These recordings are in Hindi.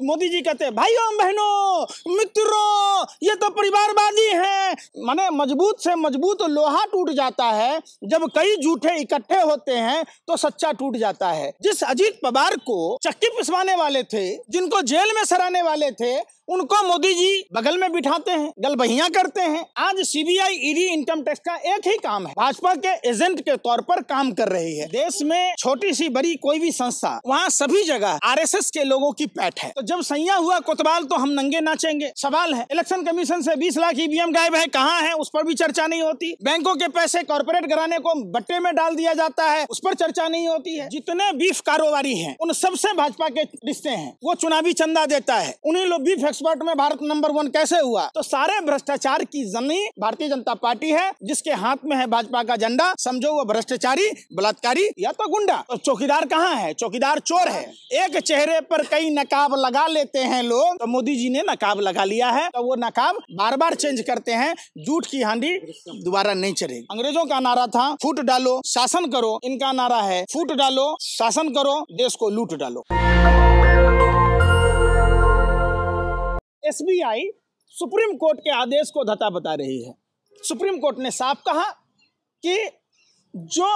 मोदी जी कहते हैं भाइयों बहनों मित्रों ये तो परिवारवादी हैं। माने मजबूत से मजबूत लोहा टूट जाता है, जब कई झूठे इकट्ठे होते हैं तो सच्चा टूट जाता है। जिस अजीत पवार को चक्की पिसवाने वाले थे, जिनको जेल में सराने वाले थे, उनको मोदी जी बगल में बिठाते हैं, गलबहियां करते हैं। आज सीबीआई ईडी इनकम टैक्स का एक ही काम है, भाजपा के एजेंट के तौर पर काम कर रही है। देश में छोटी सी बड़ी कोई भी संस्था, वहाँ सभी जगह आरएसएस के लोगों की पैठ है। तो जब सैया हुआ कोतवाल तो हम नंगे नाचेंगे। सवाल है, इलेक्शन कमीशन से 20 लाख ईवीएम गायब है, कहाँ है? उस पर भी चर्चा नहीं होती। बैंकों के पैसे कॉर्पोरेट घराने को बट्टे में डाल दिया जाता है, उस पर चर्चा नहीं होती है। जितने बीफ कारोबारी हैं उन सबसे भाजपा के रिश्ते हैं। वो चुनावी चंदा देता है। उन्हीं लोग बीफ एक्सपर्ट में भारत नंबर 1 कैसे हुआ? तो सारे भ्रष्टाचार की जमीन भारतीय जनता पार्टी है, जिसके हाथ में है भाजपा का झंडा। समझो वो भ्रष्टाचारी, बलात्कारी या तो गुंडा। तो चौकीदार कहाँ है? चौकीदार चोर है। एक चेहरे पर कई नकाब लगा लेते हैं लोग, तो मोदी जी ने नकाब लगा लिया है, तो वो नकाब बार बार चेंज करते हैं। झूठ की हांडी दोबारा नहीं चढ़ेगी। अंग्रेजों का नारा था फूट डालो शासन करो, इनका नारा है फूट डालो शासन करो, देश को लूट डालो। एसबीआई सुप्रीम कोर्ट के आदेश को धता बता रही है। सुप्रीम कोर्ट ने साफ कहा कि जो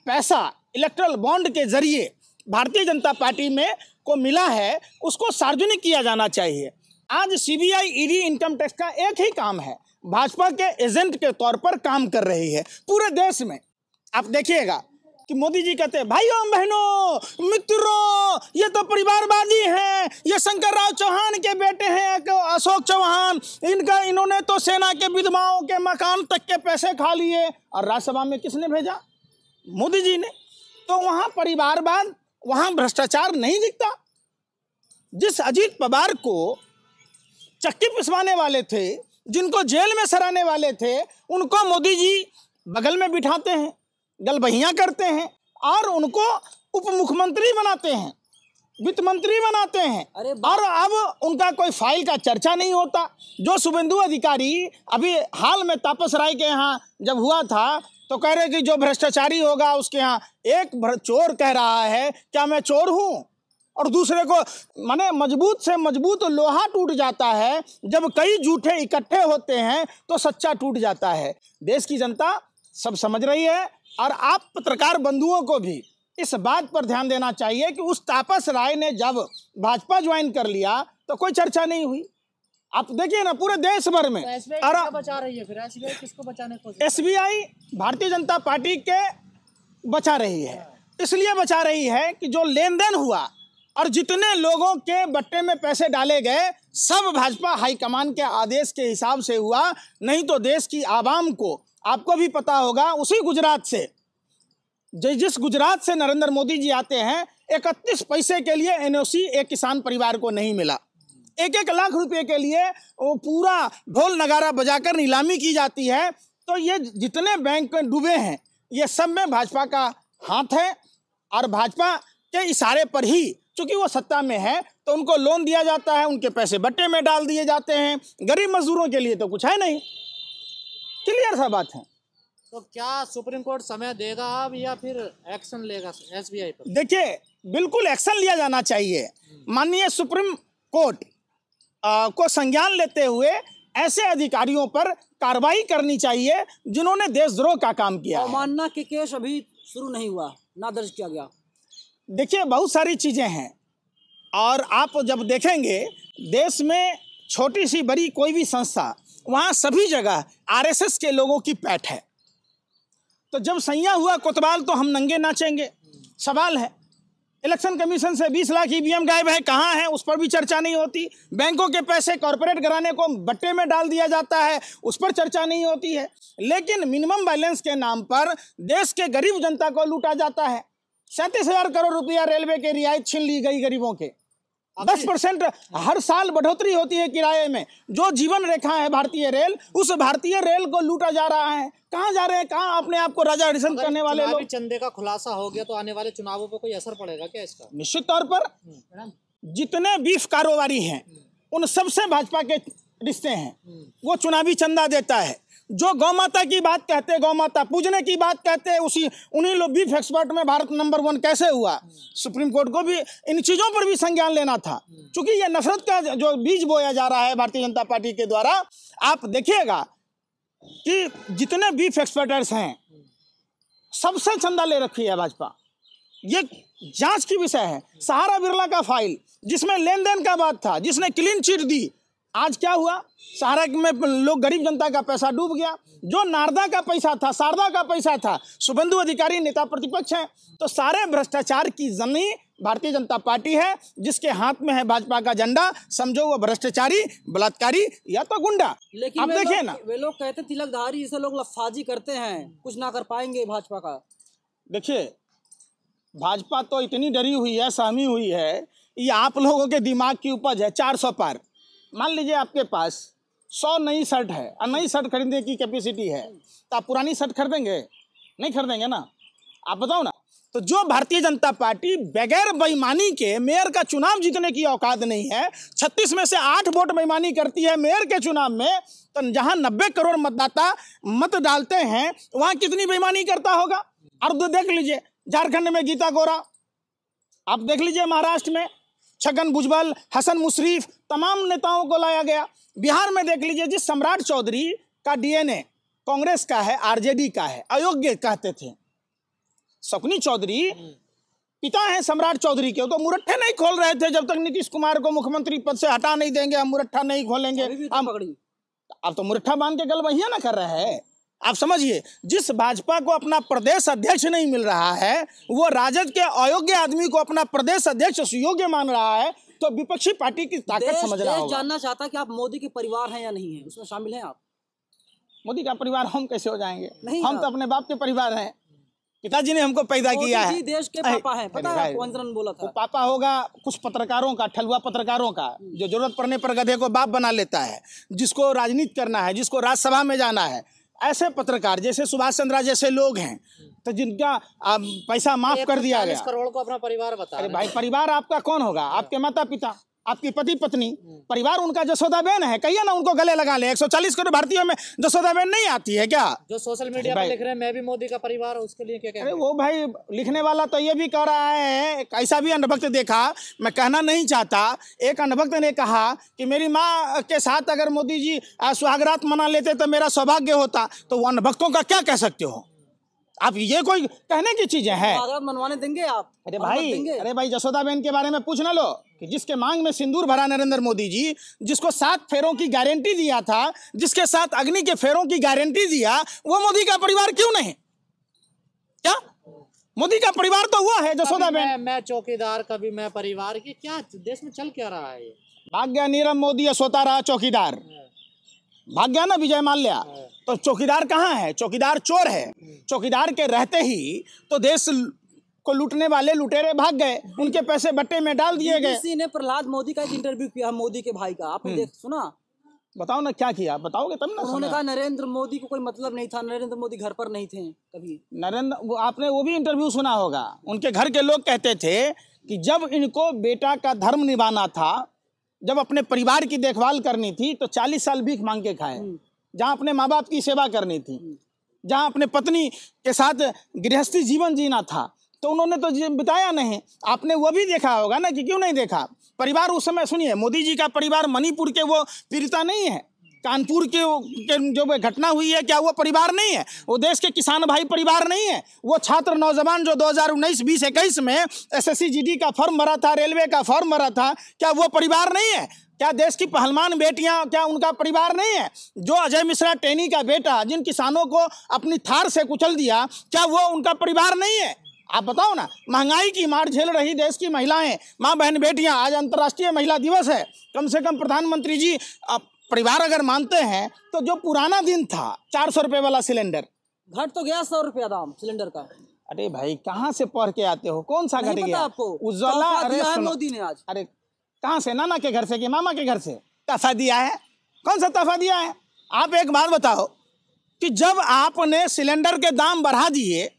पैसा इलेक्टोरल बॉन्ड के जरिए भारतीय जनता पार्टी में को मिला है उसको सार्वजनिक किया जाना चाहिए। आज सीबीआई ईडी इनकम टैक्स का एक ही काम है, भाजपा के एजेंट के तौर पर काम कर रही है पूरे देश में। आप देखिएगा कि मोदी जी कहते हैं भाइयों बहनों मित्रों ये तो परिवारवादी हैं, ये शंकरराव चौहान के बेटे हैं अशोक चौहान, इन्होंने तो सेना के विधवाओं के मकान तक के पैसे खा लिए। और राज्यसभा में किसने भेजा? मोदी जी ने। तो वहाँ परिवारवाद, वहाँ भ्रष्टाचार नहीं दिखता। जिस अजीत पवार को चक्की पिसवाने वाले थे, जिनको जेल में सराने वाले थे, उनको मोदी जी बगल में बिठाते हैं, गलबहियां करते हैं और उनको उप मुख्यमंत्री बनाते हैं, वित्त मंत्री बनाते हैं। और अब उनका कोई फाइल का चर्चा नहीं होता। जो शुभेंदु अधिकारी अभी हाल में तापस राय के यहाँ जब हुआ था तो कह रहे कि जो भ्रष्टाचारी होगा उसके यहाँ, एक चोर कह रहा है क्या मैं चोर हूँ? और दूसरे को, माने मजबूत से मजबूत लोहा टूट जाता है, जब कई झूठे इकट्ठे होते हैं तो सच्चा टूट जाता है। देश की जनता सब समझ रही है और आप पत्रकार बंधुओं को भी इस बात पर ध्यान देना चाहिए कि उस तापस राय ने जब भाजपा ज्वाइन कर लिया तो कोई चर्चा नहीं हुई। आप देखिए ना पूरे देश भर में। और बचा रही है, फिर एसबीआई किसको बचाने को? एसबीआई भारतीय जनता पार्टी के बचा रही है। इसलिए बचा रही है कि जो लेन देन हुआ और जितने लोगों के बट्टे में पैसे डाले गए सब भाजपा हाईकमान के आदेश के हिसाब से हुआ। नहीं तो देश की आवाम को, आपको भी पता होगा, उसी गुजरात से, जिस गुजरात से नरेंद्र मोदी जी आते हैं, 31 पैसे के लिए एनओसी एक किसान परिवार को नहीं मिला। 1-1 लाख रुपए के लिए वो पूरा ढोल नगारा बजाकर नीलामी की जाती है। तो ये जितने बैंक डूबे हैं ये सब में भाजपा का हाथ है और भाजपा के इशारे पर ही, चूंकि वो सत्ता में है तो उनको लोन दिया जाता है, उनके पैसे बट्टे में डाल दिए जाते हैं। गरीब मजदूरों के लिए तो कुछ है नहीं। क्लियर सा बात है। तो क्या सुप्रीम कोर्ट समय देगा अब या फिर एक्शन लेगा एसबीआई पर? देखिए बिल्कुल एक्शन लिया जाना चाहिए। माननीय सुप्रीम कोर्ट को संज्ञान लेते हुए ऐसे अधिकारियों पर कार्रवाई करनी चाहिए जिन्होंने देशद्रोह का काम किया। अवमानना के केस अभी शुरू नहीं हुआ, ना दर्ज किया गया। देखिए बहुत सारी चीजें हैं और आप जब देखेंगे देश में छोटी सी बड़ी कोई भी संस्था, वहाँ सभी जगह आरएसएस के लोगों की पैठ है। तो जब सैया हुआ कोतवाल तो हम नंगे नाचेंगे। सवाल है, इलेक्शन कमीशन से 20 लाख ईवीएम गायब है, कहाँ है? उस पर भी चर्चा नहीं होती। बैंकों के पैसे कॉर्पोरेट घराने को बट्टे में डाल दिया जाता है, उस पर चर्चा नहीं होती है। लेकिन मिनिमम बैलेंस के नाम पर देश के गरीब जनता को लूटा जाता है। 37,000 करोड़ रुपया रेलवे के रियायत छीन ली गई गरीबों के। 10% हर साल बढ़ोतरी होती है किराए में। जो जीवन रेखा है भारतीय रेल, उस भारतीय रेल को लूटा जा रहा है। कहाँ जा रहे हैं? कहाँ अपने आप को राजा हरिश्चंद्र करने वाले लोग? चंदे का खुलासा हो गया तो आने वाले चुनावों पर कोई असर पड़ेगा क्या इसका? निश्चित तौर पर जितने बीफ कारोबारी हैं उन सबसे भाजपा के रिश्ते हैं, वो चुनावी चंदा देता है। जो गौ माता की बात कहते हैं, गौ माता पूजने की बात कहते हैं, उन्हीं लोग बीफ एक्सपर्ट में भारत नंबर 1 कैसे हुआ। सुप्रीम कोर्ट को भी इन चीज़ों पर भी संज्ञान लेना था, क्योंकि ये नफरत का जो बीज बोया जा रहा है भारतीय जनता पार्टी के द्वारा। आप देखिएगा कि जितने बीफ एक्सपर्टर्स हैं सबसे चंदा ले रखी है भाजपा। ये जांच की विषय है। सहारा बिरला का फाइल जिसमें लेन देन का बात था, जिसने क्लीन चिट दी, आज क्या हुआ? सहारा में लोग, गरीब जनता का पैसा डूब गया। जो नारदा का पैसा था, शारदा का पैसा था, शुभेंदु अधिकारी नेता प्रतिपक्ष हैं। तो सारे भ्रष्टाचार की जमीन भारतीय जनता पार्टी है, जिसके हाथ में है भाजपा का झंडा। समझो वो भ्रष्टाचारी, बलात्कारी या तो गुंडा। लेकिन आप देखिए ना, वे लोग कहते तिलकधारी इसे लोग लफाजी करते हैं, कुछ ना कर पाएंगे भाजपा का। देखिए भाजपा तो इतनी डरी हुई है, सहमी हुई है, ये आप लोगों के दिमाग की उपज है। 400 पार। मान लीजिए आपके पास 100 नई शर्ट है और नई शर्ट खरीदने की कैपेसिटी है, तो आप पुरानी शर्ट खरीदेंगे? नहीं खरीदेंगे ना। आप बताओ ना। तो जो भारतीय जनता पार्टी बगैर बेईमानी के मेयर का चुनाव जीतने की औकात नहीं है, 36 में से 8 वोट बेईमानी करती है मेयर के चुनाव में, तो जहां 90 करोड़ मतदाता मत डालते हैं वहां कितनी बेईमानी करता होगा। और देख लीजिए झारखंड में गीता गौरा, आप देख लीजिए महाराष्ट्र में छगन भुजबल, हसन मुशरीफ, तमाम नेताओं को लाया गया। बिहार में देख लीजिए जिस सम्राट चौधरी का डीएनए कांग्रेस का है, आरजेडी का है, अयोग्य कहते थे। शकुनी चौधरी पिता हैं सम्राट चौधरी के, तो मुरट्ठे नहीं खोल रहे थे जब तक नीतीश कुमार को मुख्यमंत्री पद से हटा नहीं देंगे, हम मुरट्ठा नहीं खोलेंगे। अब तो मुरट्ठा बांध के गलबहिया ना कर रहे हैं। आप समझिए, जिस भाजपा को अपना प्रदेश अध्यक्ष नहीं मिल रहा है, वो राजद के अयोग्य आदमी को अपना प्रदेश अध्यक्ष सुयोग्य मान रहा है, तो विपक्षी पार्टी की ताकत समझना होगा। जानना चाहता कि आप मोदी के परिवार हैं या नहीं है, उसमें शामिल हैं आप? मोदी का परिवार हम कैसे हो जाएंगे? हम तो आप। अपने बाप के परिवार हैं। पिताजी ने हमको पैदा किया है। देश के पापा हैं, पता है आपको? अंजन बोला था। वो पापा होगा कुछ पत्रकारों का, ठलुआ पत्रकारों का, जो जरूरत पड़ने पर गधे को बाप बना लेता है, जिसको राजनीति करना है, जिसको राज्यसभा में जाना है। ऐसे पत्रकार जैसे सुभाष चंद्रा जैसे लोग हैं, तो जिनका पैसा माफ कर दिया गया। 40 करोड़ को अपना परिवार बता। अरे भाई, परिवार आपका कौन होगा? आपके माता पिता, आपकी पति पत्नी, परिवार उनका जसोदाबेन है। कहिए ना उनको गले लगा ले। 140 करोड़ भारतीयों में जसोदाबेन नहीं आती है क्या? जो सोशल मीडिया पर लिख रहे हैं मैं भी मोदी का परिवार, उसके लिए क्या कहें? अरे वो भाई लिखने वाला तो ये भी कह रहा है, ऐसा भी अनुभक्त देखा, मैं कहना नहीं चाहता। एक अनुभक्त ने कहा कि मेरी माँ के साथ अगर मोदी जी सुहागरात मना लेते तो मेरा सौभाग्य होता। तो वो अनुभक्तों का क्या कह सकते हो आप? ये कोई कहने की चीजें हैं? मनवाने देंगे आप? अरे भाई जसोदाबेन के बारे में पूछ ना लो कि जिसके मांग में सिंदूर भरा नरेंद्र मोदी जी, जिसको 7 फेरों की गारंटी दिया था, जिसके साथ अग्नि के फेरों की गारंटी दिया, वो मोदी का परिवार क्यों नहीं? क्या मोदी का परिवार तो हुआ है जसोदाबेन। मैं चौकीदार, कभी मैं परिवार की, क्या देश में चल क्या रहा है? भाग्य नीरव मोदी सोता रहा चौकीदार। भाग्य ना विजय माल्या, तो चौकीदार कहाँ है? चौकीदार चोर है। चौकीदार के रहते ही तो देश को लूटने वाले लुटेरे भाग गए, उनके पैसे बट्टे में डाल दिए गए। किसी ने प्रहलाद मोदी का एक इंटरव्यू किया, मोदी के भाई का, आपने सुना? बताओ ना क्या किया, बताओगे तब ना। उन्होंने कहा नरेंद्र मोदी को कोई मतलब नहीं था, नरेंद्र मोदी घर पर नहीं थे कभी। आपने वो भी इंटरव्यू सुना होगा। उनके घर के लोग कहते थे कि जब इनको बेटा का धर्म निभाना था, जब अपने परिवार की देखभाल करनी थी, तो 40 साल भीख मांग के खाए। जहाँ अपने माँ बाप की सेवा करनी थी, जहाँ अपने पत्नी के साथ गृहस्थी जीवन जीना था, तो उन्होंने तो बिताया नहीं। आपने वो भी देखा होगा ना, कि क्यों नहीं देखा? परिवार उस समय, सुनिए, मोदी जी का परिवार मणिपुर के वो पीड़िता नहीं है, कानपुर के जो घटना हुई है, क्या वो परिवार नहीं है? वो देश के किसान भाई परिवार नहीं है? वो छात्र नौजवान जो 2019, 20, 21 में SSC GD का फॉर्म भरा था, रेलवे का फॉर्म भरा था, क्या वो परिवार नहीं है? क्या देश की पहलवान बेटियां, क्या उनका परिवार नहीं है? जो अजय मिश्रा टेनी का बेटा, जिन किसानों को अपनी थार से कुचल दिया, क्या वो उनका परिवार नहीं है? आप बताओ ना। महंगाई की मार झेल रही देश की महिलाएं, माँ बहन बेटियां, आज अंतर्राष्ट्रीय महिला दिवस है। कम से कम प्रधानमंत्री जी परिवार अगर मानते हैं तो जो पुराना दिन था 400 रुपये वाला सिलेंडर, घट तो गया 100 रुपया दाम सिलेंडर का। अरे भाई कहाँ से पढ़ के आते हो? कौन सा घट गया आपको? उज्ज्वला, अरे मोदी ने आज, अरे कहाँ से? नाना के घर से कि मामा के घर से तोहफा दिया है? कौन सा तोहफा दिया है? आप एक बात बताओ कि जब आपने सिलेंडर के दाम बढ़ा दिए,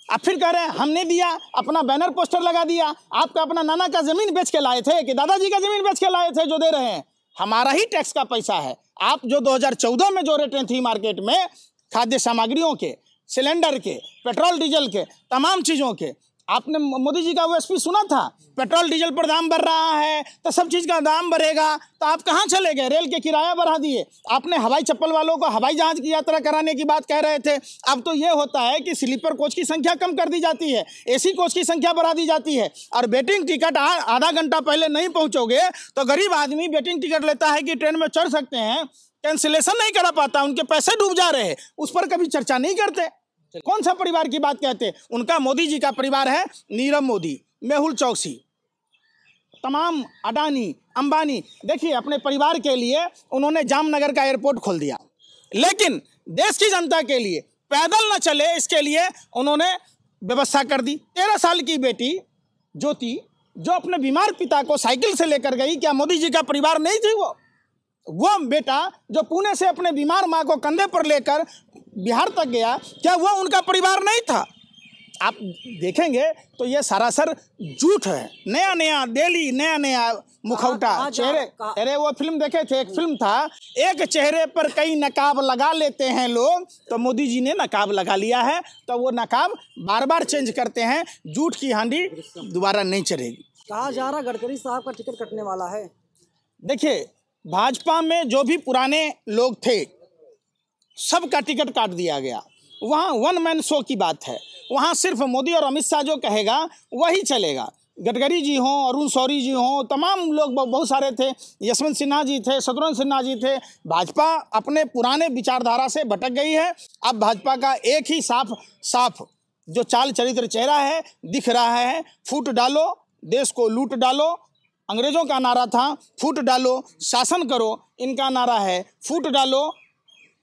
आप फिर कह रहे हैं हमने दिया, अपना बैनर पोस्टर लगा दिया। आपका अपना नाना का जमीन बेच के लाए थे कि दादाजी का जमीन बेच के लाए थे जो दे रहे हैं? हमारा ही टैक्स का पैसा है। आप जो 2014 में जो रेटें थी मार्केट में खाद्य सामग्रियों के, सिलेंडर के, पेट्रोल डीजल के, तमाम चीज़ों के, आपने मोदी जी का वो स्पीच सुना था, पेट्रोल डीजल पर दाम बढ़ रहा है तो सब चीज़ का दाम बढ़ेगा, तो आप कहाँ चले गए? रेल के किराया बढ़ा दिए। आपने हवाई चप्पल वालों को हवाई जहाज़ की यात्रा कराने की बात कह रहे थे, अब तो ये होता है कि स्लीपर कोच की संख्या कम कर दी जाती है, एसी कोच की संख्या बढ़ा दी जाती है, और वेटिंग टिकट आधा घंटा पहले नहीं पहुँचोगे तो गरीब आदमी वेटिंग टिकट लेता है कि ट्रेन में चढ़ सकते हैं, कैंसिलेशन नहीं करा पाता, उनके पैसे डूब जा रहे हैं, उस पर कभी चर्चा नहीं करते। कौन सा परिवार की बात कहते हैं? उनका मोदी जी का परिवार है नीरव मोदी, मेहुल चौकसी, तमाम अडानी, अंबानी। देखिए अपने परिवार के लिए उन्होंने जामनगर का एयरपोर्ट खोल दिया, लेकिन देश की जनता के लिए पैदल न चले इसके लिए उन्होंने व्यवस्था कर दी। 13 साल की बेटी ज्योति जो अपने बीमार पिता को साइकिल से लेकर गई, क्या मोदी जी का परिवार नहीं थी? वो बेटा जो पुणे से अपने बीमार माँ को कंधे पर लेकर बिहार तक गया, क्या वो उनका परिवार नहीं था? आप देखेंगे तो ये सरासर झूठ है। नया नया डेली नया नया मुखौटा चेहरे। अरे वो फिल्म देखे थे, एक फिल्म था, एक चेहरे पर कई नकाब लगा लेते हैं लोग, तो मोदी जी ने नकाब लगा लिया है, तो वो नकाब बार बार चेंज करते हैं, झूठ की हांडी दोबारा नहीं चढ़ेगी। कहा जा रहा गडकरी साहब का टिकट कटने वाला है। देखिए भाजपा में जो भी पुराने लोग थे सबका टिकट काट दिया गया। वहाँ वन मैन शो की बात है, वहाँ सिर्फ मोदी और अमित शाह जो कहेगा वही चलेगा। गडकरी जी हों, अरुण शौरी जी हों, तमाम लोग बहुत सारे थे, यशवंत सिन्हा जी थे, शत्रुघ्न सिन्हा जी थे। भाजपा अपने पुराने विचारधारा से भटक गई है। अब भाजपा का एक ही साफ जो चाल चरित्र चेहरा है दिख रहा है, फूट डालो देश को लूट डालो। अंग्रेजों का नारा था फूट डालो शासन करो, इनका नारा है फूट डालो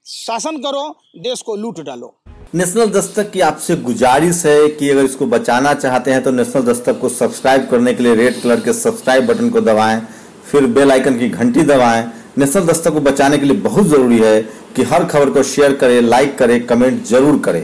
शासन करो देश को लूट डालो। नेशनल दस्तक की आपसे गुजारिश है कि अगर इसको बचाना चाहते हैं तो नेशनल दस्तक को सब्सक्राइब करने के लिए रेड कलर के सब्सक्राइब बटन को दबाएं, फिर बेल आइकन की घंटी दबाएं। नेशनल दस्तक को बचाने के लिए बहुत जरूरी है कि हर खबर को शेयर करें, लाइक करें, कमेंट जरूर करें।